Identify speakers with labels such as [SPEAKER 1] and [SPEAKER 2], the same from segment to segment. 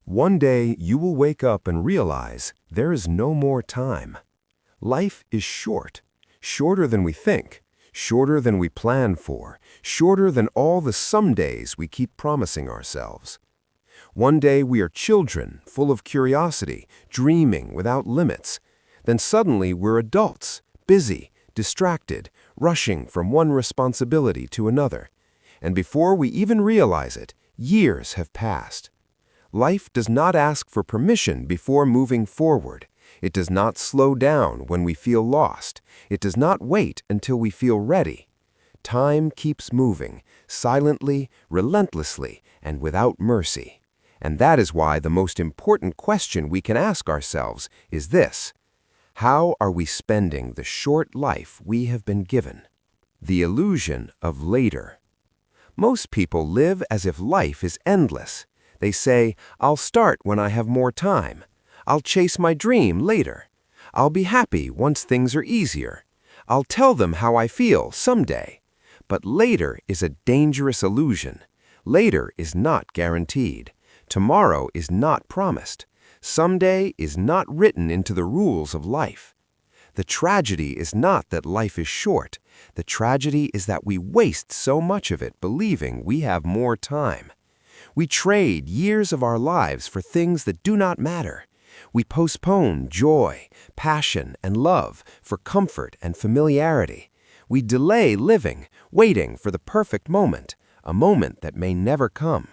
[SPEAKER 1] One day you will wake up and realize there is no more time. Life is short, shorter than we think, shorter than we plan for, shorter than all the some days we keep promising ourselves. One day we are children, full of curiosity, dreaming without limits. Then suddenly we're adults, busy, distracted, rushing from one responsibility to another. And before we even realize it, years have passed. Life does not ask for permission before moving forward. It does not slow down when we feel lost. It does not wait until we feel ready. Time keeps moving, silently, relentlessly, and without mercy. And that is why the most important question we can ask ourselves is this: how are we spending the short life we have been given? The illusion of later. Most people live as if life is endless. They say, I'll start when I have more time. I'll chase my dream later. I'll be happy once things are easier. I'll tell them how I feel someday. But later is a dangerous illusion. Later is not guaranteed. Tomorrow is not promised. Someday is not written into the rules of life. The tragedy is not that life is short. The tragedy is that we waste so much of it believing we have more time. We trade years of our lives for things that do not matter. We postpone joy, passion, and love for comfort and familiarity. We delay living, waiting for the perfect moment, a moment that may never come.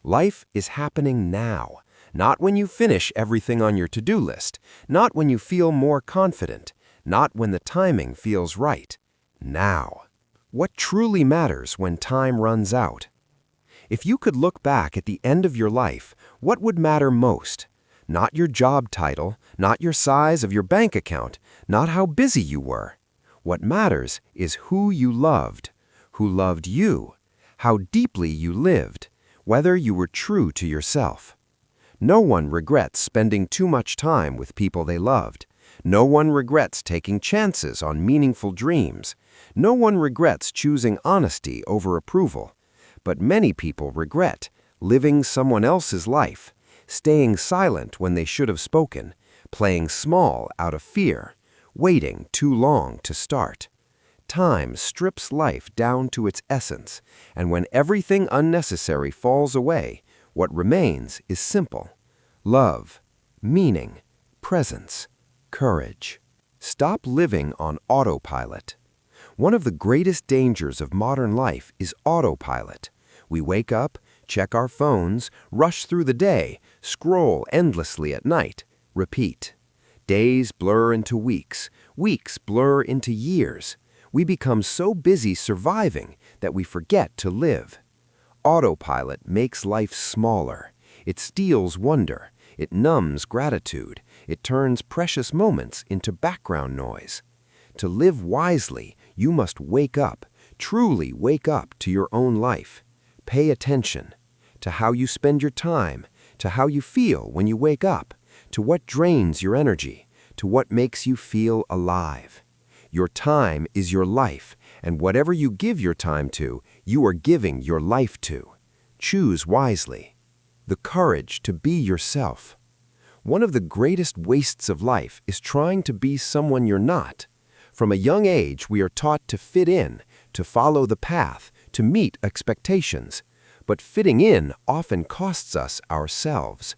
[SPEAKER 1] Life is happening now, not when you finish everything on your to-do list, not when you feel more confident, not when the timing feels right. Now. What truly matters when time runs out? If you could look back at the end of your life, what would matter most? Not your job title, not your size of your bank account, not how busy you were. What matters is who loved you, how deeply you lived, whether you were true to yourself. No one regrets spending too much time with people they loved. No one regrets taking chances on meaningful dreams. No one regrets choosing honesty over approval. But many people regret living someone else's life, staying silent when they should have spoken, playing small out of fear, waiting too long to start. Time strips life down to its essence, and when everything unnecessary falls away, what remains is simple: love, meaning, presence, courage. Stop living on autopilot. One of the greatest dangers of modern life is autopilot. We wake up, check our phones, rush through the day, scroll endlessly at night, repeat. Days blur into weeks, weeks blur into years. We become so busy surviving that we forget to live. Autopilot makes life smaller. It steals wonder. It numbs gratitude. It turns precious moments into background noise. To live wisely, you must wake up, truly wake up to your own life. Pay attention to how you spend your time, to how you feel when you wake up, to what drains your energy, to what makes you feel alive. Your time is your life, and whatever you give your time to, you are giving your life to. Choose wisely. The courage to be yourself. One of the greatest wastes of life is trying to be someone you're not. From a young age, we are taught to fit in, to follow the path, to meet expectations. But fitting in often costs us ourselves.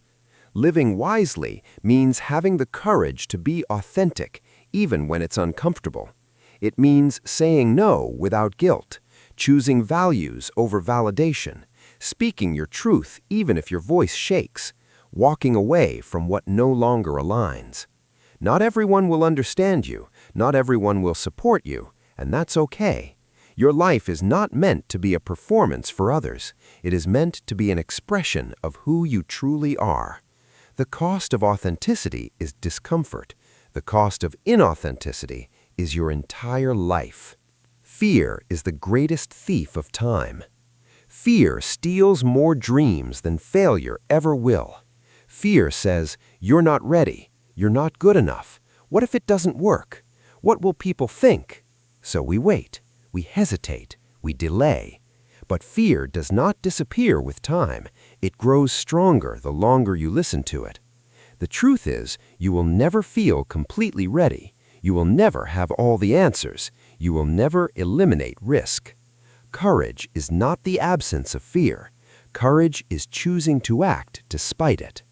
[SPEAKER 1] Living wisely means having the courage to be authentic, even when it's uncomfortable. It means saying no without guilt, choosing values over validation, speaking your truth even if your voice shakes, walking away from what no longer aligns. Not everyone will understand you, not everyone will support you, and that's okay. Your life is not meant to be a performance for others. It is meant to be an expression of who you truly are. The cost of authenticity is discomfort. The cost of inauthenticity is your entire life. Fear is the greatest thief of time. Fear steals more dreams than failure ever will. Fear says, you're not ready. You're not good enough. What if it doesn't work? What will people think? So we wait. We hesitate. We delay. But fear does not disappear with time. It grows stronger the longer you listen to it. The truth is, you will never feel completely ready. You will never have all the answers. You will never eliminate risk. Courage is not the absence of fear. Courage is choosing to act despite it.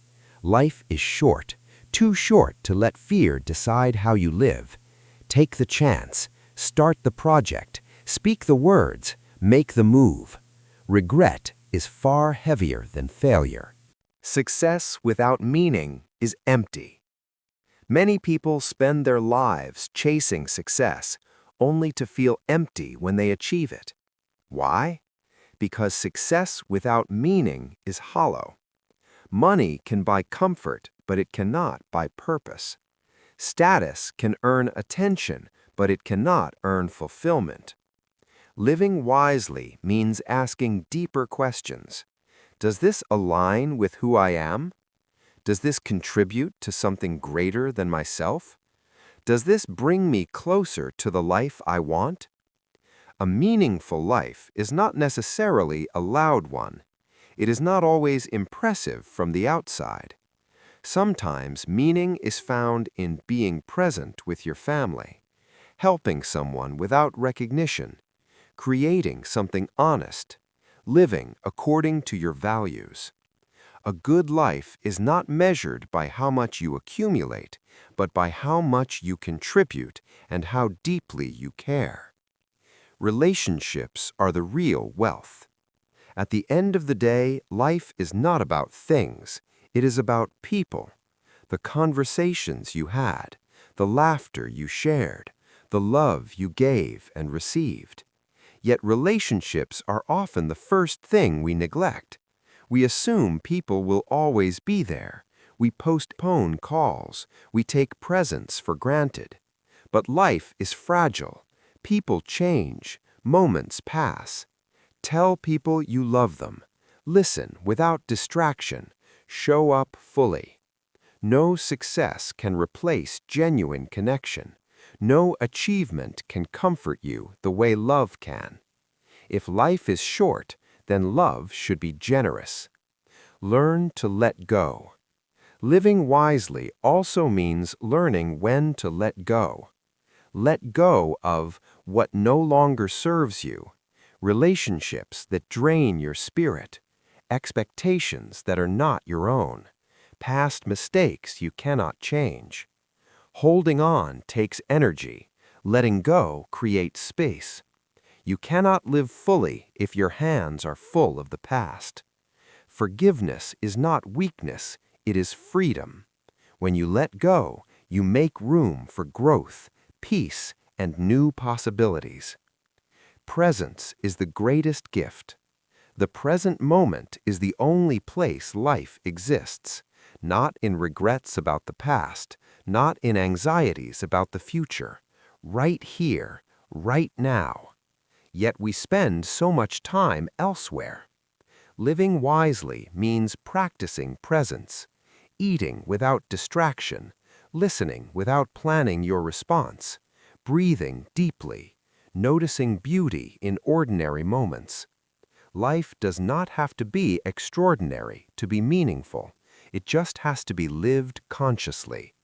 [SPEAKER 1] Life is short, too short to let fear decide how you live. Take the chance, start the project, speak the words, make the move. Regret is far heavier than failure.
[SPEAKER 2] Success without meaning is empty. Many people spend their lives chasing success, only to feel empty when they achieve it. Why? Because success without meaning is hollow. Money can buy comfort, but it cannot buy purpose. Status can earn attention, but it cannot earn fulfillment. Living wisely means asking deeper questions. Does this align with who I am? Does this contribute to something greater than myself? Does this bring me closer to the life I want? A meaningful life is not necessarily a loud one. It is not always impressive from the outside. Sometimes meaning is found in being present with your family, helping someone without recognition, creating something honest, living according to your values. A good life is not measured by how much you accumulate, but by how much you contribute and how deeply you care. Relationships are the real wealth. At the end of the day, life is not about things. It is about people. The conversations you had, the laughter you shared, the love you gave and received. Yet relationships are often the first thing we neglect. We assume people will always be there. We postpone calls. We take presents for granted. But life is fragile. People change. Moments pass. Tell people you love them. Listen without distraction. Show up fully. No success can replace genuine connection. No achievement can comfort you the way love can. If life is short, then love should be generous. Learn to let go. Living wisely also means learning when to let go. Let go of what no longer serves you, relationships that drain your spirit, expectations that are not your own, past mistakes you cannot change. Holding on takes energy. Letting go creates space. You cannot live fully if your hands are full of the past. Forgiveness is not weakness, it is freedom. When you let go, you make room for growth, peace, and new possibilities. Presence is the greatest gift. The present moment is the only place life exists, not in regrets about the past, not in anxieties about the future. Right here, right now. Yet we spend so much time elsewhere. Living wisely means practicing presence, eating without distraction, listening without planning your response, breathing deeply, noticing beauty in ordinary moments. Life does not have to be extraordinary to be meaningful. It just has to be lived consciously.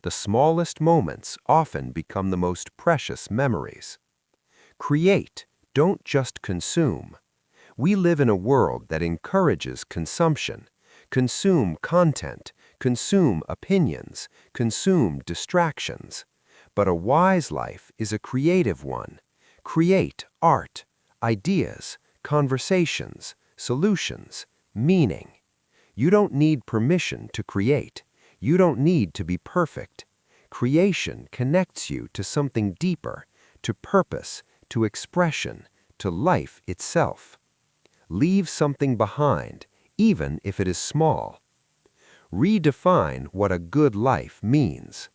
[SPEAKER 2] The smallest moments often become the most precious memories. Create, don't just consume. We live in a world that encourages consumption. Consume content, consume opinions, consume distractions. But a wise life is a creative one. Create art, ideas, conversations, solutions, meaning. You don't need permission to create. You don't need to be perfect. Creation connects you to something deeper, to purpose, to expression, to life itself. Leave something behind, even if it is small. Redefine what a good life means.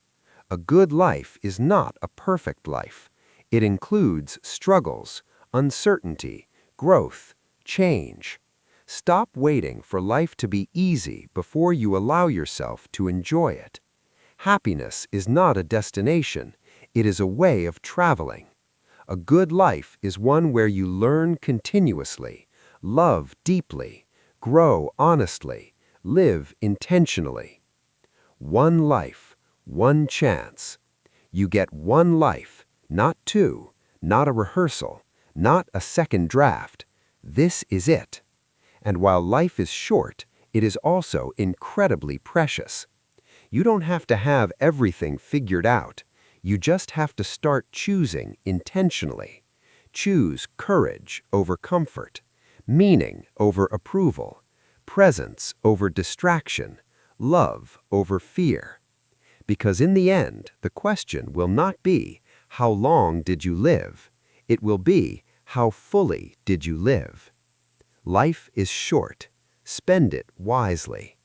[SPEAKER 2] A good life is not a perfect life. It includes struggles, uncertainty, growth, change. Stop waiting for life to be easy before you allow yourself to enjoy it. Happiness is not a destination, it is a way of traveling. A good life is one where you learn continuously, love deeply, grow honestly, live intentionally. One life, one chance. You get one life, not two, not a rehearsal, not a second draft. This is it. And while life is short, it is also incredibly precious. You don't have to have everything figured out. You just have to start choosing intentionally. Choose courage over comfort, meaning over approval, presence over distraction, love over fear. Because in the end, the question will not be, how long did you live? It will be, how fully did you live? Life is short. Spend it wisely.